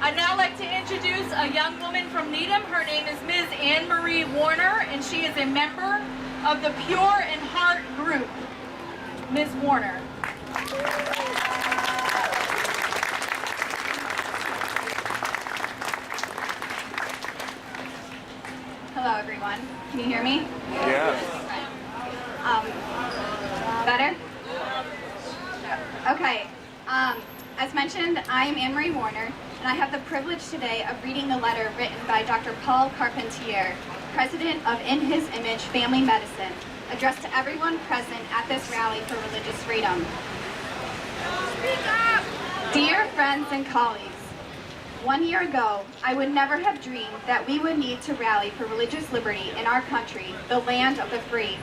I'd now like to introduce a young woman from Needham. Her name is Ms. Anne Marie Warner, and she is a member of the Pure in Heart group. Ms. Warner. Hello, everyone. Can you hear me? Yes. Better? Okay. As mentioned, I am Anne Marie Warner, and I have the privilege today of reading a letter written by Dr. Paul Carpentier, president of In His Image Family Medicine, addressed to everyone present at this rally for religious freedom. Speak up! Dear friends and colleagues, 1 year ago, I would never have dreamed that we would need to rally for religious liberty in our country, the land of the free.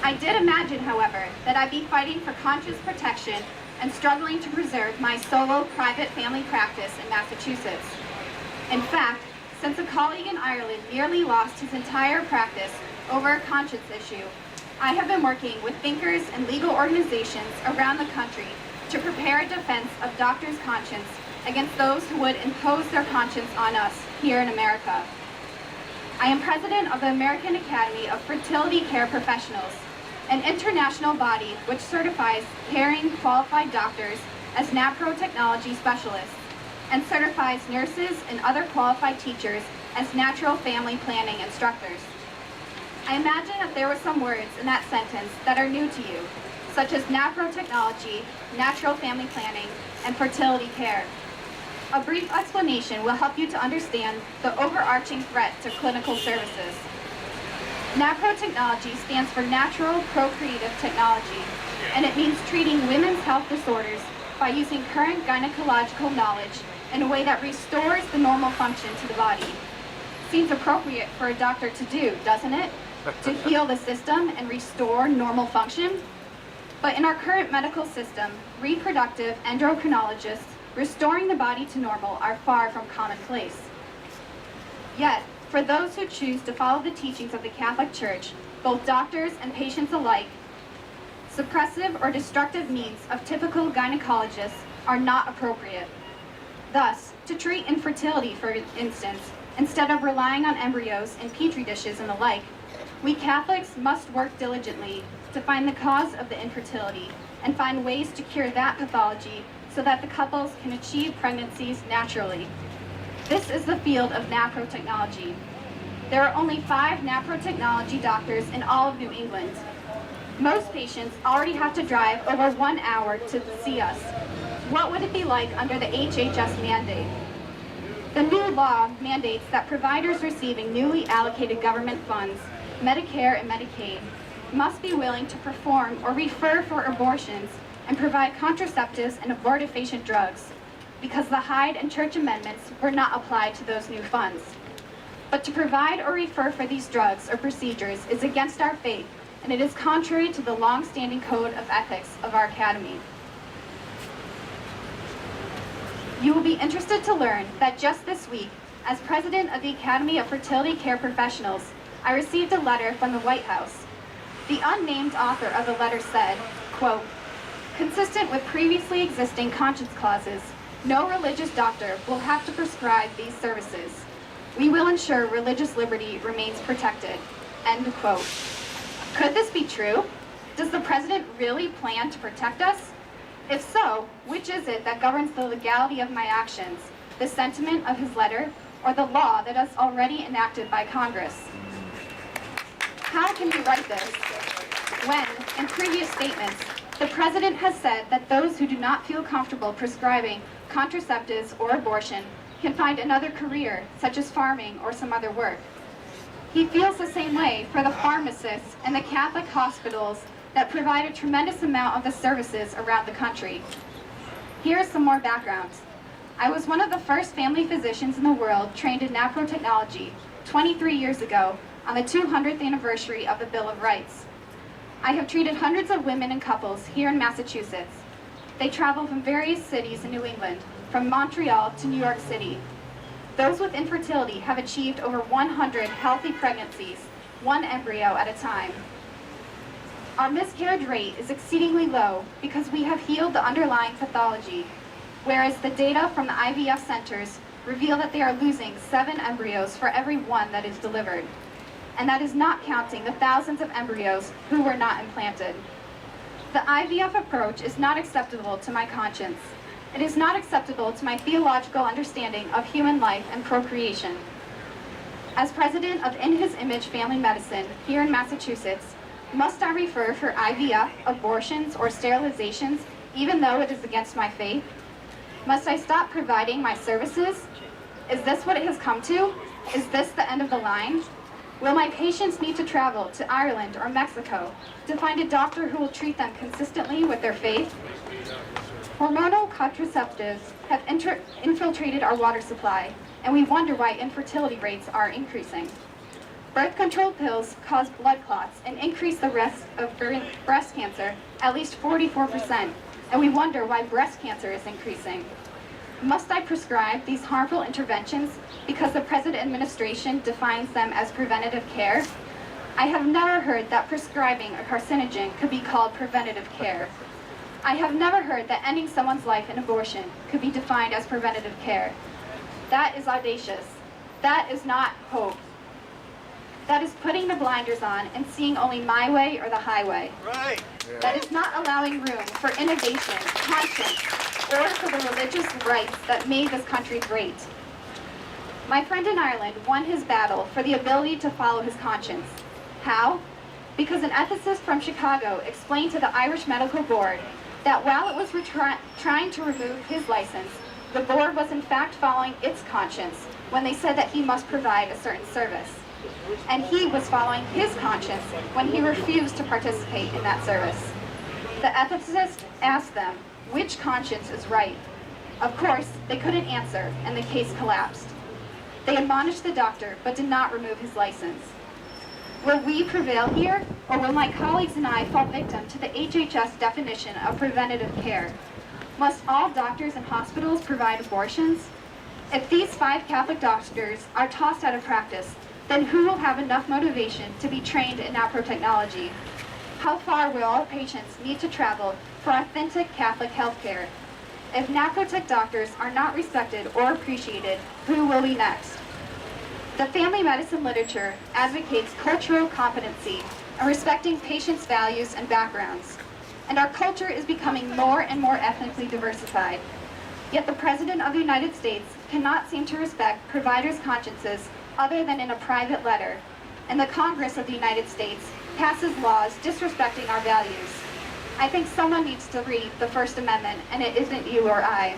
I did imagine, however, that I'd be fighting for conscience protection and struggling to preserve my solo private family practice in Massachusetts. In fact, since a colleague in Ireland nearly lost his entire practice over a conscience issue, I have been working with thinkers and legal organizations around the country to prepare a defense of doctors' conscience against those who would impose their conscience on us here in America. I am president of the American Academy of Fertility Care Professionals, an international body which certifies caring qualified doctors as NAPRO technology specialists and certifies nurses and other qualified teachers as natural family planning instructors. I imagine that there were some words in that sentence that are new to you, such as NAPRO technology, natural family planning, and fertility care. A brief explanation will help you to understand the overarching threat to clinical services. NAPRO technology stands for Natural Procreative Technology, and it means treating women's health disorders by using current gynecological knowledge in a way that restores the normal function to the body. Seems appropriate for a doctor to do, doesn't it? To heal the system and restore normal function? But in our current medical system, reproductive endocrinologists restoring the body to normal are far from commonplace. Yet, for those who choose to follow the teachings of the Catholic Church, both doctors and patients alike, suppressive or destructive means of typical gynecologists are not appropriate. Thus, to treat infertility, for instance, instead of relying on embryos in petri dishes and the like, we Catholics must work diligently to find the cause of the infertility and find ways to cure that pathology so that the couples can achieve pregnancies naturally. This is the field of NAPRO technology. There are only 5 NAPRO technology doctors in all of New England. Most patients already have to drive over 1 hour to see us. What would it be like under the HHS mandate? The new law mandates that providers receiving newly allocated government funds, Medicare and Medicaid, must be willing to perform or refer for abortions and provide contraceptives and abortifacient drugs, because the Hyde and Church amendments were not applied to those new funds. But to provide or refer for these drugs or procedures is against our faith, and it is contrary to the long-standing code of ethics of our academy. You will be interested to learn that just this week, as president of the Academy of Fertility Care Professionals, I received a letter from the White House. The unnamed author of the letter said, quote, "Consistent with previously existing conscience clauses, no religious doctor will have to prescribe these services. We will ensure religious liberty remains protected." End quote. Could this be true? Does the president really plan to protect us? If so, which is it that governs the legality of my actions, the sentiment of his letter, or the law that is already enacted by Congress? How can we write this when, in previous statements, the president has said that those who do not feel comfortable prescribing contraceptives or abortion can find another career, such as farming or some other work? He feels the same way for the pharmacists and the Catholic hospitals that provide a tremendous amount of the services around the country. Here is some more background. I was one of the first family physicians in the world trained in NAPRO technology 23 years ago on the 200th anniversary of the Bill of Rights. I have treated hundreds of women and couples here in Massachusetts. They travel from various cities in New England, from Montreal to New York City. Those with infertility have achieved over 100 healthy pregnancies, 1 embryo at a time. Our miscarriage rate is exceedingly low because we have healed the underlying pathology. whereas the data from the IVF centers reveal that they are losing 7 embryos for every 1 that is delivered. And that is not counting the thousands of embryos who were not implanted. The IVF approach is not acceptable to my conscience. It is not acceptable to my theological understanding of human life and procreation. As president of In His Image Family Medicine here in Massachusetts, must I refer for IVF, abortions, or sterilizations even though it is against my faith? Must I stop providing my services? Is this what it has come to? Is this the end of the line? Will my patients need to travel to Ireland or Mexico to find a doctor who will treat them consistently with their faith? Hormonal contraceptives have infiltrated our water supply, and we wonder why infertility rates are increasing. Birth control pills cause blood clots and increase the risk of breast cancer at least 44%, and we wonder why breast cancer is increasing. Must I prescribe these harmful interventions because the present administration defines them as preventative care? I have never heard that prescribing a carcinogen could be called preventative care. I have never heard that ending someone's life in abortion could be defined as preventative care. That is audacious. That is not hope. That is putting the blinders on and seeing only my way or the highway. Right. That is not allowing room for innovation, conscience, or for the religious rights that made this country great. My friend in Ireland won his battle for the ability to follow his conscience. How? Because an ethicist from Chicago explained to the Irish Medical Board that while it was trying to remove his license, the board was in fact following its conscience when they said that he must provide a certain service. And he was following his conscience when he refused to participate in that service. The ethicist asked them, which conscience is right? Of course, they couldn't answer, and the case collapsed. They admonished the doctor, but did not remove his license. Will we prevail here, or will my colleagues and I fall victim to the HHS definition of preventative care? Must all doctors and hospitals provide abortions? If these 5 Catholic doctors are tossed out of practice, then who will have enough motivation to be trained in naprotechnology? How far will all patients need to travel for authentic Catholic healthcare? If naprotech doctors are not respected or appreciated, who will be next? The family medicine literature advocates cultural competency and respecting patients' values and backgrounds. And our culture is becoming more and more ethnically diversified. Yet the President of the United States cannot seem to respect providers' consciences other than in a private letter, and the Congress of the United States passes laws disrespecting our values. I think someone needs to read the First Amendment, and it isn't you or I.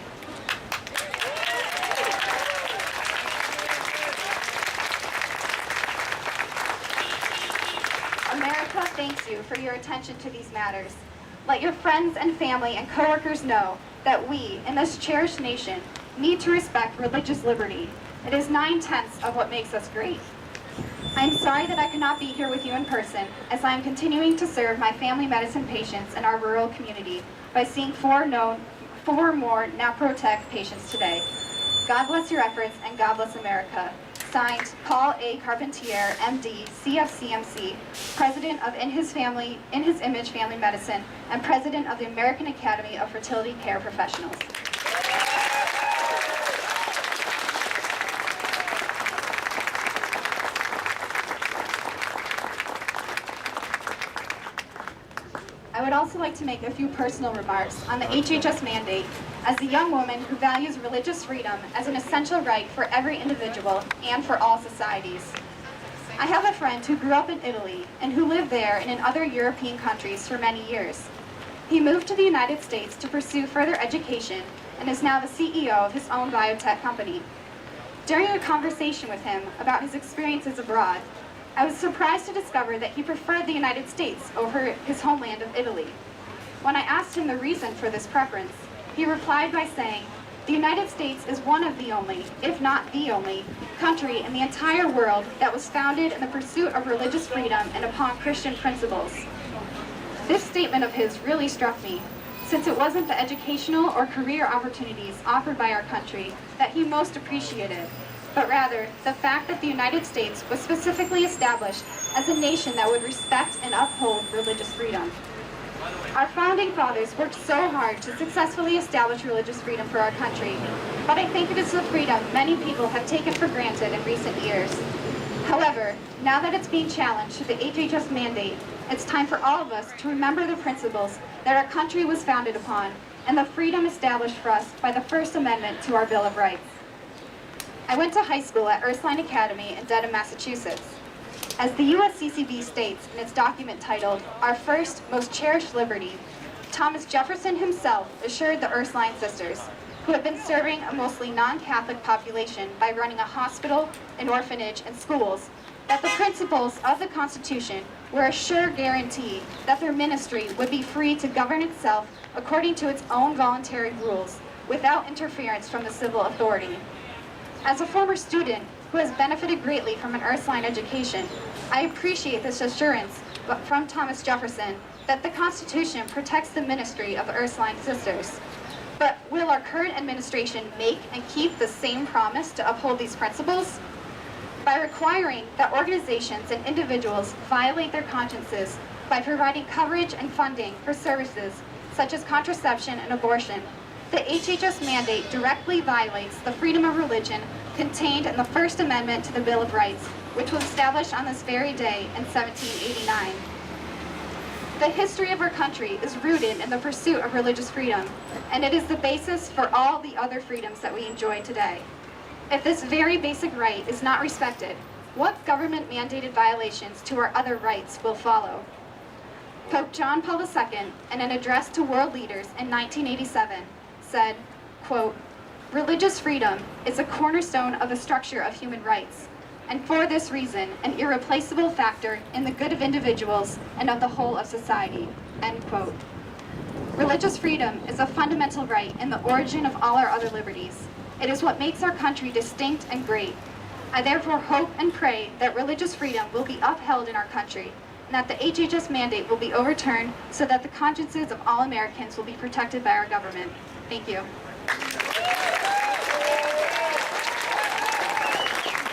America thanks you for your attention to these matters. Let your friends and family and coworkers know that we, in this cherished nation, need to respect religious liberty. It is 9/10 of what makes us great. I am sorry that I could not be here with you in person, as I am continuing to serve my family medicine patients in our rural community by seeing 4 more naprotech patients today. God bless your efforts, and God bless America. Signed, Paul A. Carpentier, MD, CFCMC, President of In His Image Family Medicine, and President of the American Academy of Fertility Care Professionals. I would also like to make a few personal remarks on the HHS mandate as a young woman who values religious freedom as an essential right for every individual and for all societies. I have a friend who grew up in Italy and who lived there and in other European countries for many years. He moved to the United States to pursue further education and is now the CEO of his own biotech company. During a conversation with him about his experiences abroad, I was surprised to discover that he preferred the United States over his homeland of Italy. When I asked him the reason for this preference, he replied by saying, "The United States is one of the only, if not the only, country in the entire world that was founded in the pursuit of religious freedom and upon Christian principles." This statement of his really struck me, since it wasn't the educational or career opportunities offered by our country that he most appreciated, but rather the fact that the United States was specifically established as a nation that would respect and uphold religious freedom. Our founding fathers worked so hard to successfully establish religious freedom for our country, but I think it is a freedom many people have taken for granted in recent years. However, now that it's being challenged through the HHS mandate, it's time for all of us to remember the principles that our country was founded upon and the freedom established for us by the First Amendment to our Bill of Rights. I went to high school at Ursuline Academy in Dedham, Massachusetts. As the USCCB states in its document titled, "Our First, Most Cherished Liberty," Thomas Jefferson himself assured the Ursuline sisters, who had been serving a mostly non-Catholic population by running a hospital, an orphanage, and schools, that the principles of the Constitution were a sure guarantee that their ministry would be free to govern itself according to its own voluntary rules, without interference from the civil authority. As a former student who has benefited greatly from an Ursuline education, I appreciate this assurance from Thomas Jefferson that the Constitution protects the ministry of the Ursuline sisters. But will our current administration make and keep the same promise to uphold these principles? By requiring that organizations and individuals violate their consciences by providing coverage and funding for services such as contraception and abortion, the HHS mandate directly violates the freedom of religion contained in the First Amendment to the Bill of Rights, which was established on this very day in 1789. The history of our country is rooted in the pursuit of religious freedom, and it is the basis for all the other freedoms that we enjoy today. If this very basic right is not respected, what government-mandated violations to our other rights will follow? Pope John Paul II, in an address to world leaders in 1987, said, quote, "Religious freedom is a cornerstone of the structure of human rights, and for this reason, an irreplaceable factor in the good of individuals and of the whole of society," end quote. Religious freedom is a fundamental right in the origin of all our other liberties. It is what makes our country distinct and great. I therefore hope and pray that religious freedom will be upheld in our country, and that the HHS mandate will be overturned so that the consciences of all Americans will be protected by our government. Thank you.